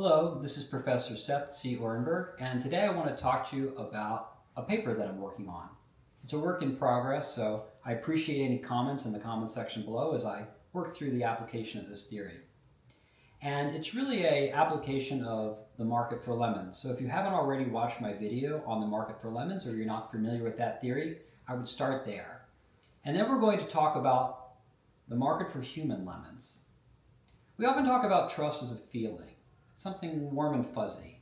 Hello, this is Professor Seth C. Orenberg, and today I want to talk to you about a paper that I'm working on. It's a work in progress, so I appreciate any comments in the comment section below as I work through the application of this theory. And it's really an application of the market for lemons. So if you haven't already watched my video on the market for lemons, or you're not familiar with that theory, I would start there. And then we're going to talk about the market for human lemons. We often talk about trust as a feeling, something warm and fuzzy.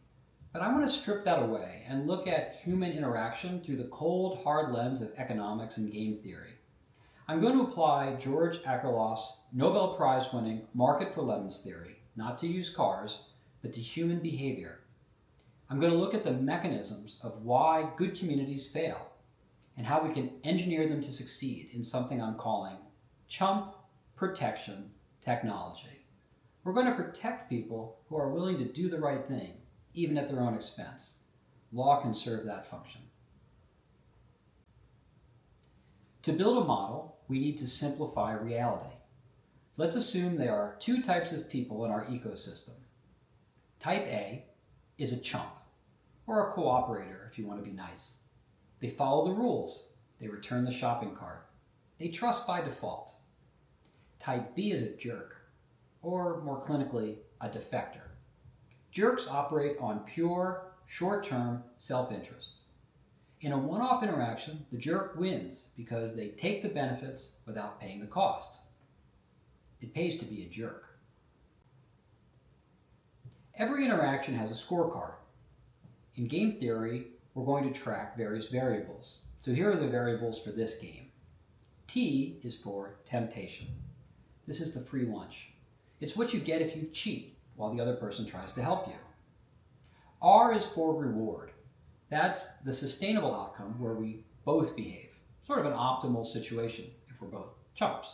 But I want to strip that away and look at human interaction through the cold, hard lens of economics and game theory. I'm going to apply George Akerlof's Nobel Prize-winning market for lemons theory, not to used cars, but to human behavior. I'm going to look at the mechanisms of why good communities fail and how we can engineer them to succeed in something I'm calling Chump Protection Technology. We're going to protect people who are willing to do the right thing, even at their own expense. Law can serve that function. To build a model, we need to simplify reality. Let's assume there are two types of people in our ecosystem. Type A is a chump, or a cooperator if you want to be nice. They follow the rules. They return the shopping cart. They trust by default. Type B is a jerk, or more clinically, a defector. Jerks operate on pure, short-term self-interest. In a one-off interaction, the jerk wins because they take the benefits without paying the costs. It pays to be a jerk. Every interaction has a scorecard. In game theory, we're going to track various variables. So here are the variables for this game. T is for temptation. This is the free lunch. It's what you get if you cheat while the other person tries to help you. R is for reward. That's the sustainable outcome where we both behave. Sort of an optimal situation if we're both chumps.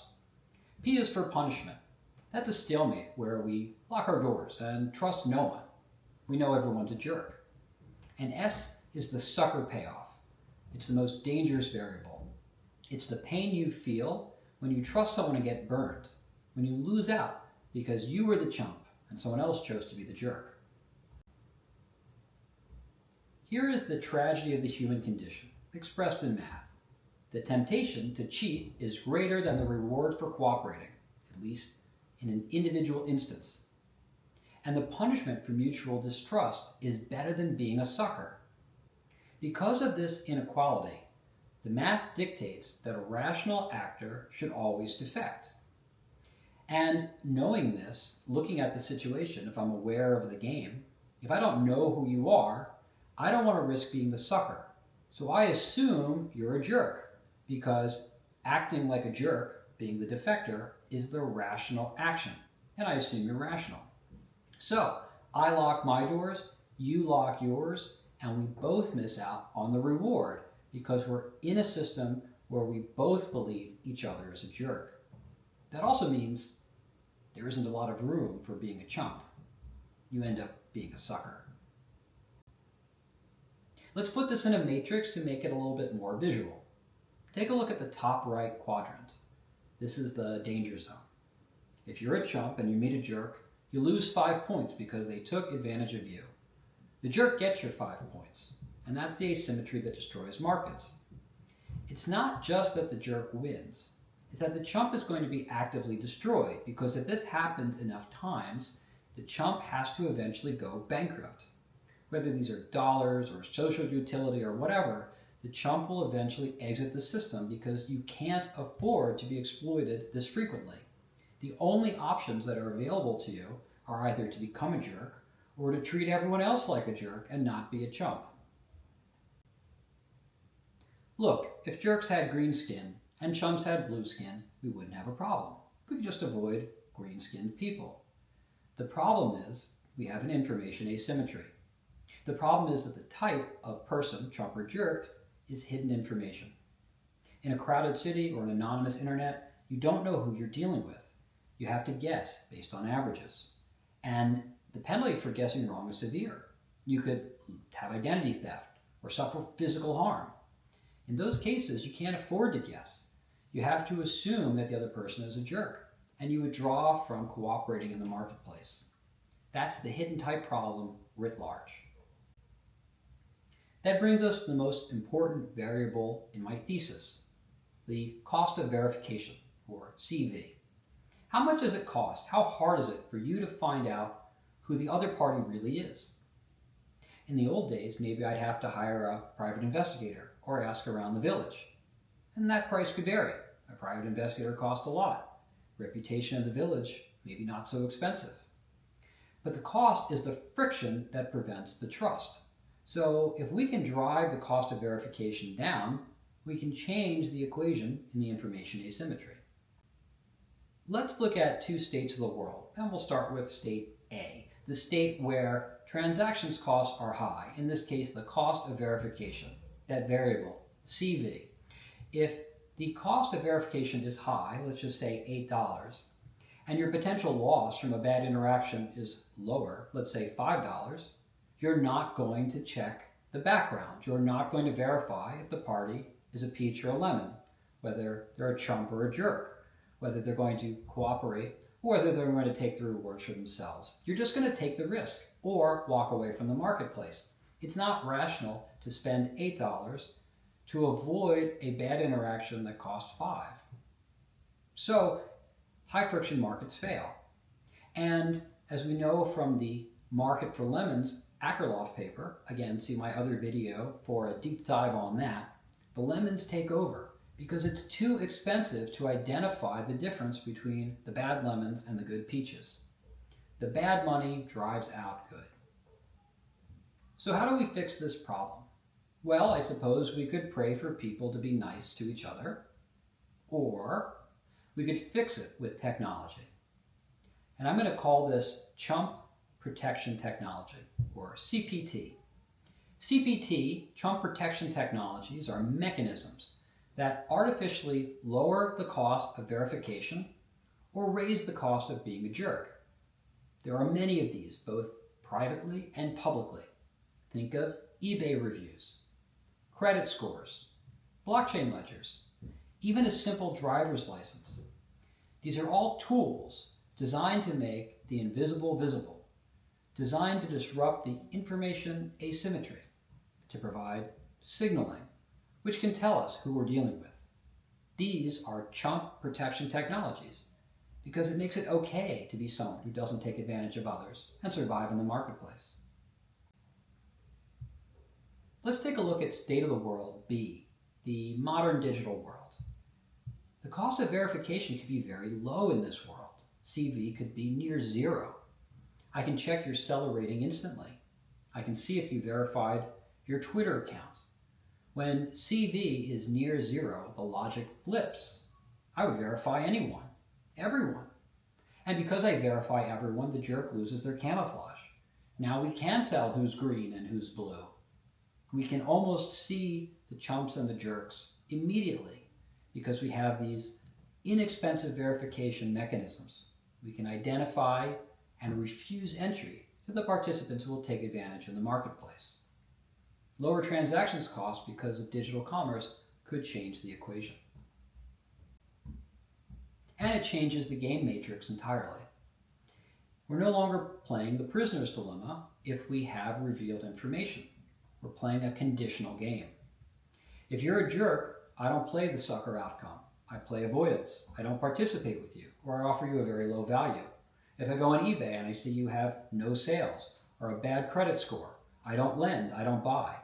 P is for punishment. That's a stalemate where we lock our doors and trust no one. We know everyone's a jerk. And S is the sucker payoff. It's the most dangerous variable. It's the pain you feel when you trust someone and get burned, when you lose out because you were the chump and someone else chose to be the jerk. Here is the tragedy of the human condition, expressed in math. The temptation to cheat is greater than the reward for cooperating, at least in an individual instance. And the punishment for mutual distrust is better than being a sucker. Because of this inequality, the math dictates that a rational actor should always defect. And knowing this, looking at the situation, if I'm aware of the game, if I don't know who you are, I don't want to risk being the sucker. So I assume you're a jerk, because acting like a jerk, being the defector, is the rational action. And I assume you're rational. So I lock my doors, you lock yours, and we both miss out on the reward because we're in a system where we both believe each other is a jerk. That also means there isn't a lot of room for being a chump. You end up being a sucker. Let's put this in a matrix to make it a little bit more visual. Take a look at the top right quadrant. This is the danger zone. If you're a chump and you meet a jerk, you lose 5 points because they took advantage of you. The jerk gets your 5 points, and that's the asymmetry that destroys markets. It's not just that the jerk wins. Is that the chump is going to be actively destroyed, because if this happens enough times, the chump has to eventually go bankrupt. Whether these are dollars or social utility or whatever, the chump will eventually exit the system because you can't afford to be exploited this frequently. The only options that are available to you are either to become a jerk or to treat everyone else like a jerk and not be a chump. Look, if jerks had green skin and chumps had blue skin, we wouldn't have a problem. We could just avoid green-skinned people. The problem is we have an information asymmetry. The problem is that the type of person, chump or jerk, is hidden information. In a crowded city or an anonymous internet, you don't know who you're dealing with. You have to guess based on averages. And the penalty for guessing wrong is severe. You could have identity theft or suffer physical harm. In those cases, you can't afford to guess. You have to assume that the other person is a jerk, and you withdraw from cooperating in the marketplace. That's the hidden type problem writ large. That brings us to the most important variable in my thesis, the cost of verification, or CV. How much does it cost? How hard is it for you to find out who the other party really is? In the old days, maybe I'd have to hire a private investigator or ask around the village. And that price could vary. A private investigator costs a lot. Reputation of the village, maybe not so expensive. But the cost is the friction that prevents the trust. So if we can drive the cost of verification down, we can change the equation in the information asymmetry. Let's look at two states of the world, and we'll start with state A, the state where transactions costs are high, in this case the cost of verification, that variable, CV. If the cost of verification is high, let's just say $8, and your potential loss from a bad interaction is lower, let's say $5, you're not going to check the background. You're not going to verify if the party is a peach or a lemon, whether they're a chump or a jerk, whether they're going to cooperate, or whether they're going to take the rewards for themselves. You're just going to take the risk or walk away from the marketplace. It's not rational to spend $8 to avoid a bad interaction that costs $5. So high friction markets fail. And as we know from the Market for Lemons Akerlof paper, again, see my other video for a deep dive on that, the lemons take over because it's too expensive to identify the difference between the bad lemons and the good peaches. The bad money drives out good. So how do we fix this problem? Well, I suppose we could pray for people to be nice to each other, or we could fix it with technology. And I'm going to call this Chump Protection Technology, or CPT. CPT, Chump Protection Technologies, are mechanisms that artificially lower the cost of verification or raise the cost of being a jerk. There are many of these, both privately and publicly. Think of eBay reviews, credit scores, blockchain ledgers, even a simple driver's license. These are all tools designed to make the invisible visible, designed to disrupt the information asymmetry, to provide signaling, which can tell us who we're dealing with. These are Chump Protection Technologies because it makes it okay to be someone who doesn't take advantage of others and survive in the marketplace. Let's take a look at state of the world B, the modern digital world. The cost of verification could be very low in this world. CV could be near zero. I can check your seller rating instantly. I can see if you verified your Twitter account. When CV is near zero, the logic flips. I would verify anyone, everyone. And because I verify everyone, the jerk loses their camouflage. Now we can tell who's green and who's blue. We can almost see the chumps and the jerks immediately because we have these inexpensive verification mechanisms. We can identify and refuse entry to the participants who will take advantage in the marketplace. Lower transactions costs because of digital commerce could change the equation. And it changes the game matrix entirely. We're no longer playing the prisoner's dilemma if we have revealed information. We're playing a conditional game. If you're a jerk, I don't play the sucker outcome. I play avoidance. I don't participate with you, or I offer you a very low value. If I go on eBay and I see you have no sales or a bad credit score, I don't lend, I don't buy.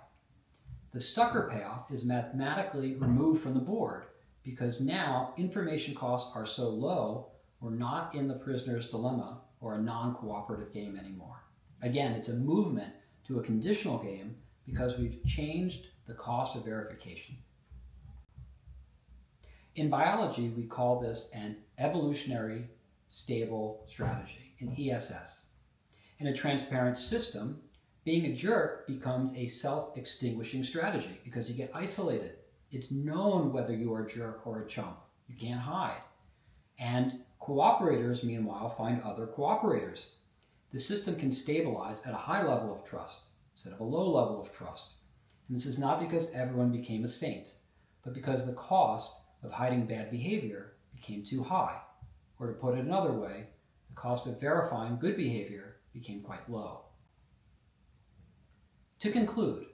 The sucker payoff is mathematically removed from the board because now information costs are so low, we're not in the prisoner's dilemma or a non-cooperative game anymore. Again, it's a movement to a conditional game because we've changed the cost of verification. In biology, we call this an evolutionary stable strategy, an ESS. In a transparent system, being a jerk becomes a self-extinguishing strategy because you get isolated. It's known whether you are a jerk or a chump. You can't hide. And cooperators, meanwhile, find other cooperators. The system can stabilize at a high level of trust instead of a low level of trust. And this is not because everyone became a saint, but because the cost of hiding bad behavior became too high. Or to put it another way, the cost of verifying good behavior became quite low. To conclude,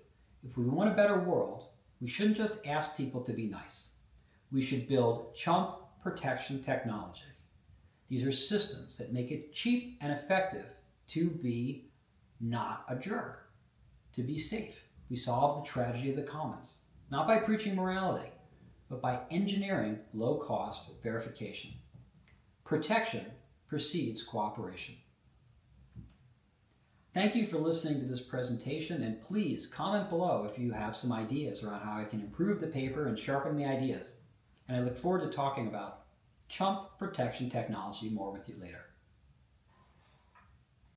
if we want a better world, we shouldn't just ask people to be nice. We should build Chump Protection Technology. These are systems that make it cheap and effective to be not a jerk, to be safe. We solve the tragedy of the commons, not by preaching morality, but by engineering low-cost verification. Protection precedes cooperation. Thank you for listening to this presentation, and please comment below if you have some ideas around how I can improve the paper and sharpen the ideas. And I look forward to talking about Chump Protection Technology more with you later.